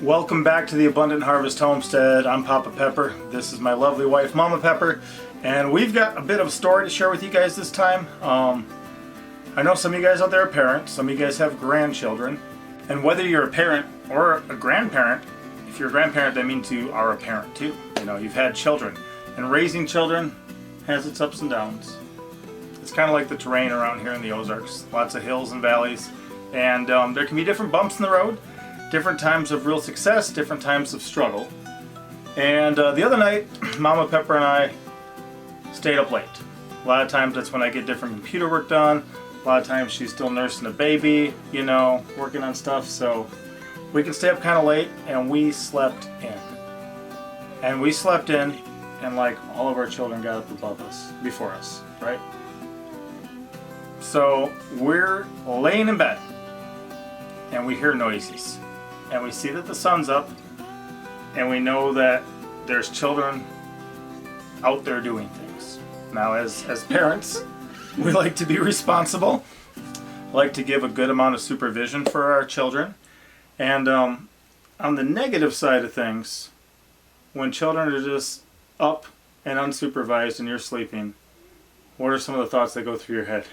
Welcome back to the Abundant Harvest Homestead. I'm Papa Pepper. This is my lovely wife, Mama Pepper, and we've got a bit of a story to share with you guys this time. I know some of you guys out there are parents, some of you guys have grandchildren, and whether you're a parent or a grandparent, if you're a grandparent, that means you are a parent too. You know, you've had children, and raising children has its ups and downs. It's kind of like the terrain around here in the Ozarks. Lots of hills and valleys, and there can be different bumps in the road. Different times of real success, different times of struggle. And the other night, Mama Pepper and I stayed up late. A lot of times that's when I get different computer work done. A lot of times she's still nursing a baby, you know, working on stuff. So we can stay up kind of late, and we slept in. And we slept in, and like all of our children got up above us, before us, right? So we're laying in bed, and we hear noises. And we see that the sun's up, and we know that there's children out there doing things. Now, as parents, we like to be responsible, like to give a good amount of supervision for our children. And on the negative side of things, when children are just up and unsupervised and you're sleeping, what are some of the thoughts that go through your head?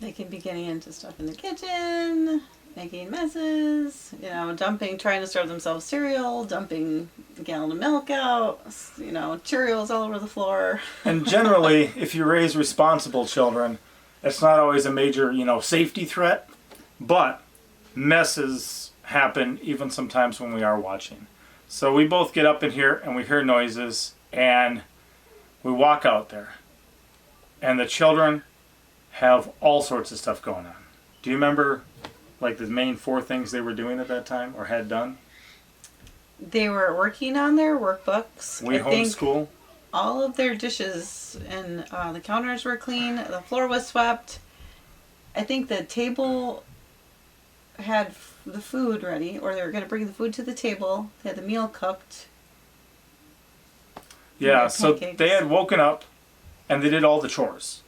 They can be getting into stuff in the kitchen, making messes, you know, trying to serve themselves cereal, dumping a gallon of milk out, you know, Cheerios all over the floor. And generally, if you raise responsible children, it's not always a major, you know, safety threat, but messes happen even sometimes when we are watching. So we both get up in here and we hear noises and we walk out there. And the children have all sorts of stuff going on. Do you remember like the main 4 things they were doing at that time or had done? They were working on their workbooks. We homeschool. All of their dishes and the counters were clean. The floor was swept. I think the table had the food ready, or they were going to bring the food to the table. They had the meal cooked. Yeah, so they had woken up and they did all the chores.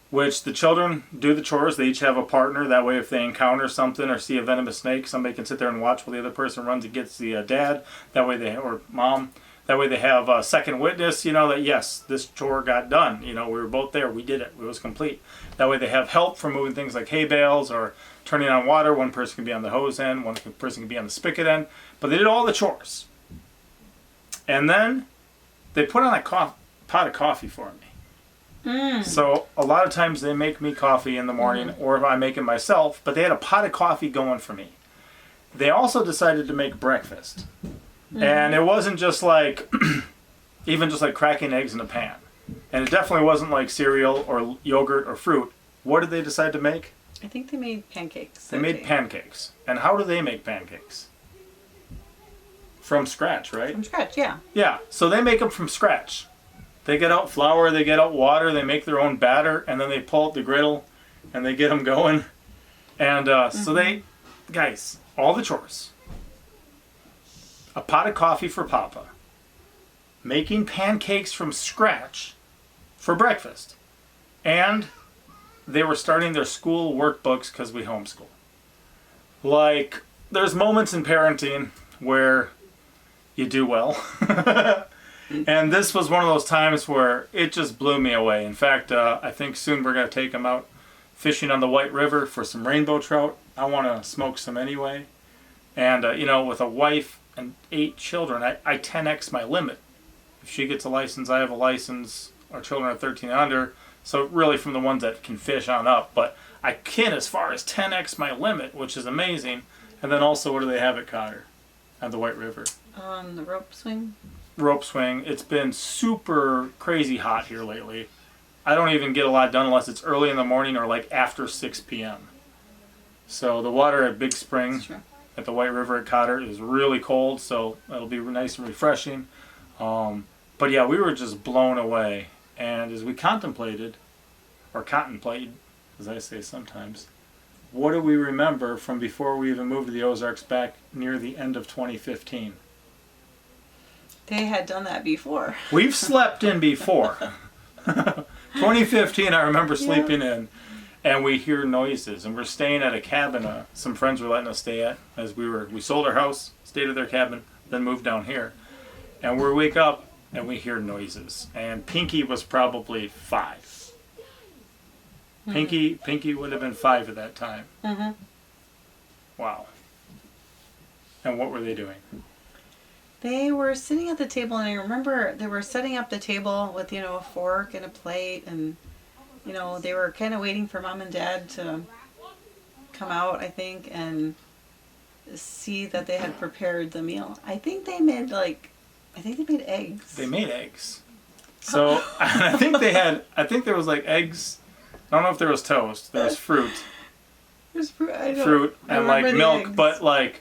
Which the children do the chores. They each have a partner. That way if they encounter something or see a venomous snake, somebody can sit there and watch while the other person runs and gets the dad. That way or mom. That way they have a second witness, you know, that yes, this chore got done. You know, we were both there. We did it. It was complete. That way they have help for moving things like hay bales or turning on water. One person can be on the hose end. One person can be on the spigot end. But they did all the chores. And then they put on a pot of coffee for me. So a lot of times they make me coffee in the morning, or if I make it myself, but they had a pot of coffee going for me. They also decided to make breakfast. And it wasn't just like, even just like cracking eggs in a pan. And it definitely wasn't like cereal or yogurt or fruit. What did they decide to make? I think they made pancakes. They made pancakes. And how do they make pancakes? From scratch, right? From scratch, yeah. Yeah, so they make them from scratch. They get out flour, they get out water, they make their own batter, and then they pull out the griddle, and they get them going. And so they, guys, all the chores. A pot of coffee for Papa. Making pancakes from scratch for breakfast. And they were starting their school workbooks because we homeschool. Like, there's moments in parenting where you do well. And this was one of those times where it just blew me away. In fact, I think soon we're going to take them out fishing on the White River for some rainbow trout. I want to smoke some anyway. And, you know, with a wife and 8 children, I 10x my limit. If she gets a license, I have a license. Our children are 13 and under. So really from the ones that can fish on up. But I can as far as 10x my limit, which is amazing. And then also, what do they have at Cotter at the White River? The rope swing. Rope swing. It's been super crazy hot here lately. I don't even get a lot done unless it's early in the morning or like after 6 p.m. So the water at Big Spring at the White River at Cotter is really cold, so it'll be nice and refreshing. But yeah, we were just blown away. And as we contemplated, or contemplate, as I say sometimes, what do we remember from before we even moved to the Ozarks back near the end of 2015? They had done that before. We've slept in before. 2015, I remember sleeping in. and we hear noises, and we're staying at a cabin some friends were letting us stay at, as we sold our house, stayed at their cabin, then moved down here. And we wake up and we hear noises, and Pinky was probably 5. Pinky would have been 5 at that time. Mm-hmm. Wow. And what were they doing? They were sitting at the table, and I remember they were setting up the table with, a fork and a plate, and, they were kind of waiting for Mom and Dad to come out, I think, and see that they had prepared the meal. I think they made eggs. They made eggs. So I think there was like eggs. I don't know if there was toast. There was fruit. There's fruit. Fruit and like milk, eggs. but like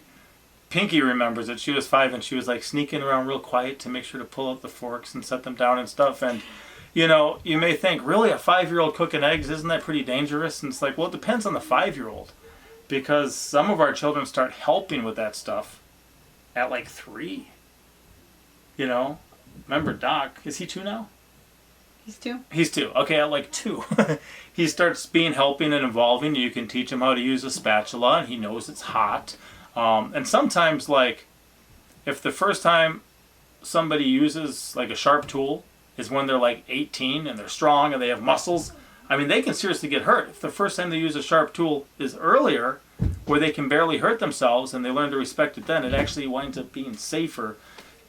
Pinky remembers it. She was 5 and she was like sneaking around real quiet to make sure to pull out the forks and set them down and stuff. And you may think, really, a 5-year-old cooking eggs, isn't that pretty dangerous? And it's like, well, it depends on the 5-year-old, because some of our children start helping with that stuff at like 3. Remember Doc? Is he 2 now? He's 2. He's 2. Okay, at like 2. He starts being helping and involving. You can teach him how to use a spatula, and he knows it's hot. And sometimes, like, if the first time somebody uses like a sharp tool is when they're like 18 and they're strong and they have muscles, I mean, they can seriously get hurt. If the first time they use a sharp tool is earlier, where they can barely hurt themselves and they learn to respect it then, it actually winds up being safer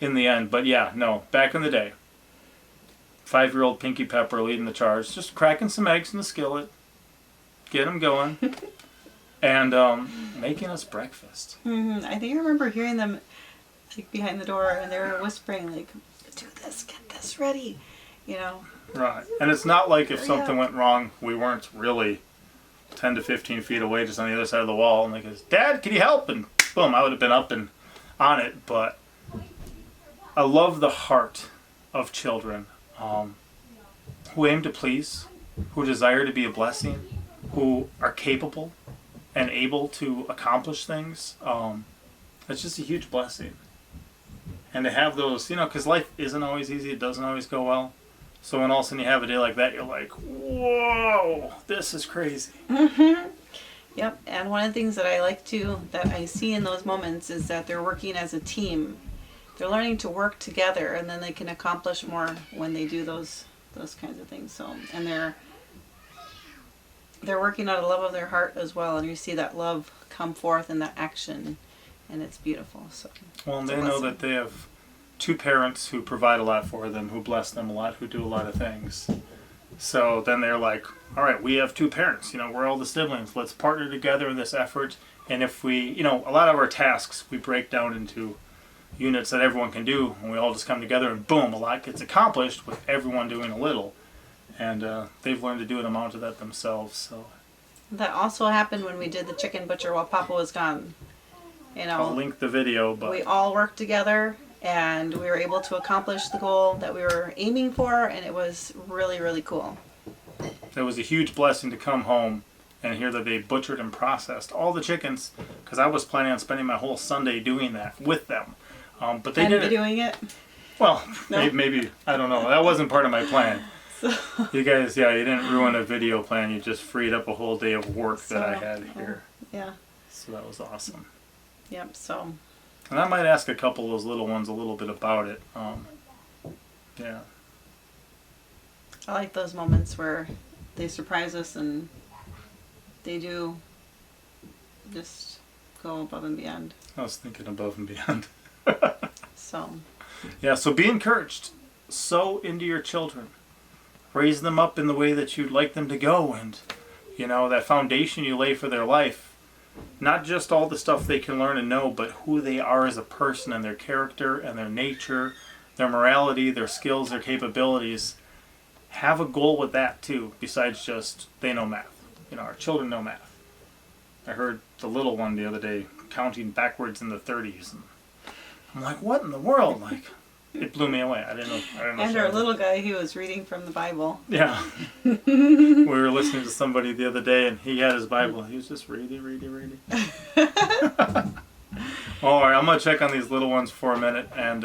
in the end. But yeah, no, back in the day, 5-year-old Pinky Pepper leading the charge, just cracking some eggs in the skillet, get them going, and making us breakfast. Mm-hmm. I think I remember hearing them like behind the door, and they were whispering like, "Do this, get this ready," Right, and it's not like if something went wrong, we weren't really 10 to 15 feet away, just on the other side of the wall, and they goes, "Dad, can you help?" And boom, I would have been up and on it. But I love the heart of children, who aim to please, who desire to be a blessing, who are capable and able to accomplish things. It's just a huge blessing. And to have those, because life isn't always easy, it doesn't always go well. So when all of a sudden you have a day like that, you're like, whoa, this is crazy. Mm-hmm. Yep, and one of the things that I see in those moments is that they're working as a team. They're learning to work together, and then they can accomplish more when they do those kinds of things. So, and they're working out of love of their heart as well, and you see that love come forth in that action, and it's beautiful. So, well, and they know that they have 2 parents who provide a lot for them, who bless them a lot, who do a lot of things. So then they're like, all right, we have 2 parents, we're all the siblings, let's partner together in this effort. And if we, a lot of our tasks we break down into units that everyone can do, and we all just come together and boom, a lot gets accomplished with everyone doing a little. And they've learned to do an amount of that themselves. So that also happened when we did the chicken butcher while Papa was gone. I'll link the video, but we all worked together, and we were able to accomplish the goal that we were aiming for, and it was really, really cool. It was a huge blessing to come home and hear that they butchered and processed all the chickens, because I was planning on spending my whole Sunday doing that with them. But they did doing it? Well, no? maybe, I don't know. That wasn't part of my plan. So. You guys, you didn't ruin a video plan. You just freed up a whole day of work that I had here. Yeah. So that was awesome. Yep, so. And I might ask a couple of those little ones a little bit about it. Yeah. I like those moments where they surprise us and they do just go above and beyond. I was thinking above and beyond. So. Yeah, so be encouraged. Sow into your children. Raise them up in the way that you'd like them to go, and that foundation you lay for their life. Not just all the stuff they can learn and know, but who they are as a person, and their character and their nature, their morality, their skills, their capabilities. Have a goal with that too, besides just they know math. Our children know math. I heard the little one the other day counting backwards in the 30s. And I'm like, what in the world? Like, it blew me away. I didn't know. And our little guy, he was reading from the Bible. Yeah. We were listening to somebody the other day, and he had his Bible. He was just reading. All right, I'm going to check on these little ones for a minute and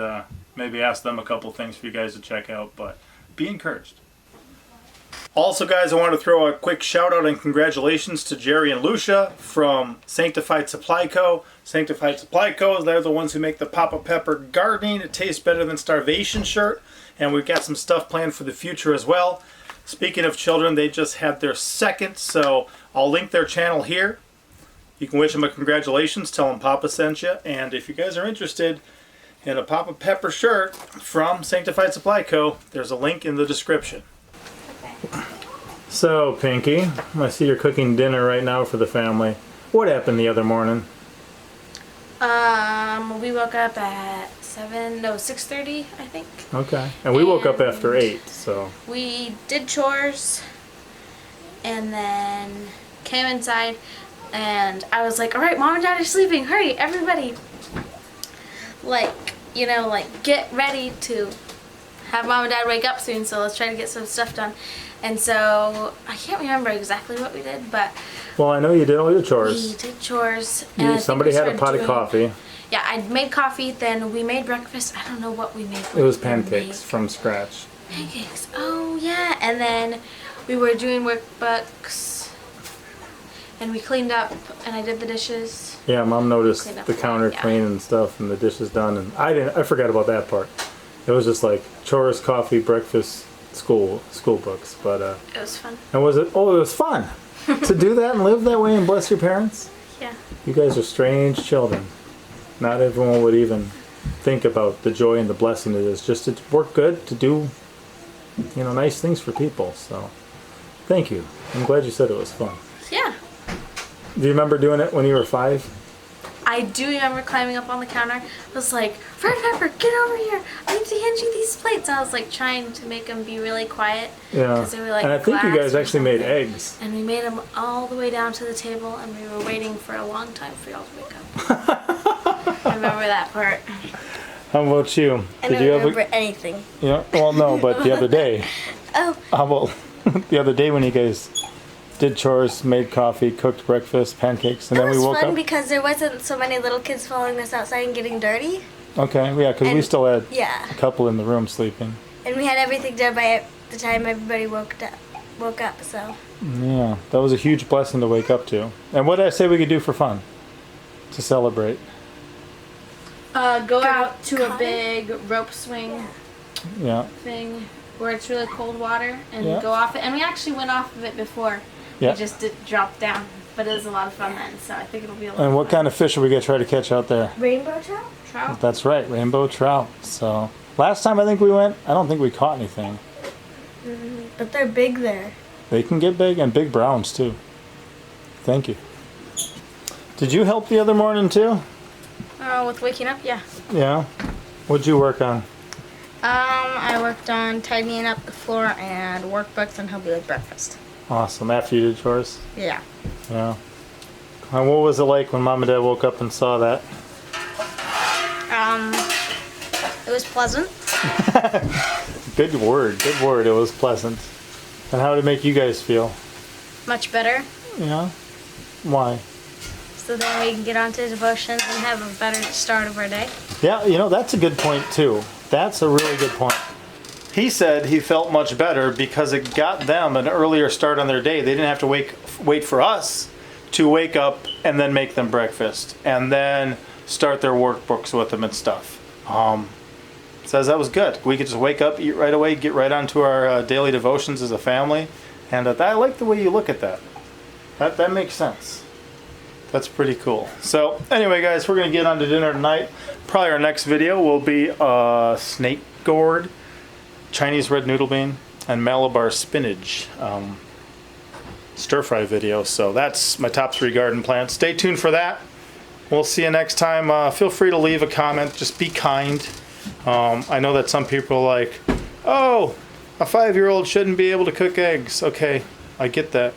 maybe ask them a couple things for you guys to check out. But be encouraged. Also, guys, I want to throw a quick shout out and congratulations to Jerry and Lucia from Sanctified Supply Co. Sanctified Supply Co. They're the ones who make the Papa Pepper Gardening It Tastes Better Than Starvation shirt. And we've got some stuff planned for the future as well. Speaking of children, they just had their second, so I'll link their channel here. You can wish them a congratulations, tell them Papa sent you. And if you guys are interested in a Papa Pepper shirt from Sanctified Supply Co., there's a link in the description. So, Pinky, I see you're cooking dinner right now for the family. What happened the other morning? We woke up at 6:30, I think. Okay. And we woke up after 8, so. We did chores and then came inside and I was like, all right, Mom and Dad are sleeping. Hurry, everybody. Get ready to have Mom and Dad wake up soon, so let's try to get some stuff done. And so, I can't remember exactly what we did, but... Well, I know you did all your chores. We did chores. Somebody had a pot of coffee. Yeah, I made coffee, then we made breakfast. I don't know what we made. It was pancakes from scratch. Pancakes, oh yeah. And then we were doing workbooks, and we cleaned up, and I did the dishes. Yeah, Mom noticed the counter clean and stuff, and the dishes done, and I forgot about that part. It was just like chores, coffee, breakfast, school books, but it was fun. And was it? Oh, it was fun to do that and live that way and bless your parents. Yeah. You guys are strange children. Not everyone would even think about the joy and the blessing it is just to work good, to do, nice things for people. So, thank you. I'm glad you said it was fun. Yeah. Do you remember doing it when you were 5? I do remember climbing up on the counter. I was like, Fred Pepper, get over here. I need to hand you these plates. And I was like trying to make them be really quiet. Yeah. Because they were like and I think you guys actually made eggs. And we made them all the way down to the table, and we were waiting for a long time for y'all to wake up. I remember that part. How about you? I don't remember anything. Yeah. Well, no, but the other day. Oh. How about the other day when you guys did chores, made coffee, cooked breakfast, pancakes, and then we woke up? It was fun because there wasn't so many little kids following us outside and getting dirty. Okay, yeah, because we still had a couple in the room sleeping. And we had everything done by the time everybody woke up, so. Yeah, that was a huge blessing to wake up to. And what did I say we could do for fun? To celebrate? Go out to a big rope swing thing where it's really cold water and Yeah. go off it. And we actually went off of it before. Yeah. We just dropped down. But it was a lot of fun then, so I think it'll be a lot And of what fun. kind of fish are we going to try to catch out there? Rainbow trout? Trout? That's right, rainbow trout. So, last time I think we went, I don't think we caught anything. But they're big there. They can get big, and big browns too. Thank you. Did you help the other morning too? With waking up, yeah. Yeah. What'd you work on? I worked on tidying up the floor and workbooks and helping with breakfast. Awesome. After you did chores? Yeah. Yeah. And what was it like when Mom and Dad woke up and saw that? It was pleasant. Good word. Good word. It was pleasant. And how did it make you guys feel? Much better. Yeah. Why? So then we can get on to devotions and have a better start of our day. Yeah, that's a good point too. That's a really good point. He said he felt much better because it got them an earlier start on their day. They didn't have to wait for us to wake up and then make them breakfast and then start their workbooks with them and stuff. Says that was good. We could just wake up, eat right away, get right onto our daily devotions as a family. And I like the way you look at that. That makes sense. That's pretty cool. So anyway, guys, we're going to get on to dinner tonight. Probably our next video will be snake gourd, Chinese red noodle bean, and Malabar spinach stir-fry video. So that's my top 3 garden plants. Stay tuned for that. We'll see you next time. Feel free to leave a comment. Just be kind. I know that some people are like, oh, a 5-year-old shouldn't be able to cook eggs. Okay, I get that.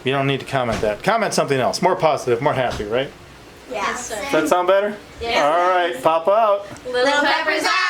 You don't need to comment that. Comment something else. More positive, more happy, right? Yeah. Yes, sir. Does that sound better? Yeah. All right, pop out. Little Pepper's out.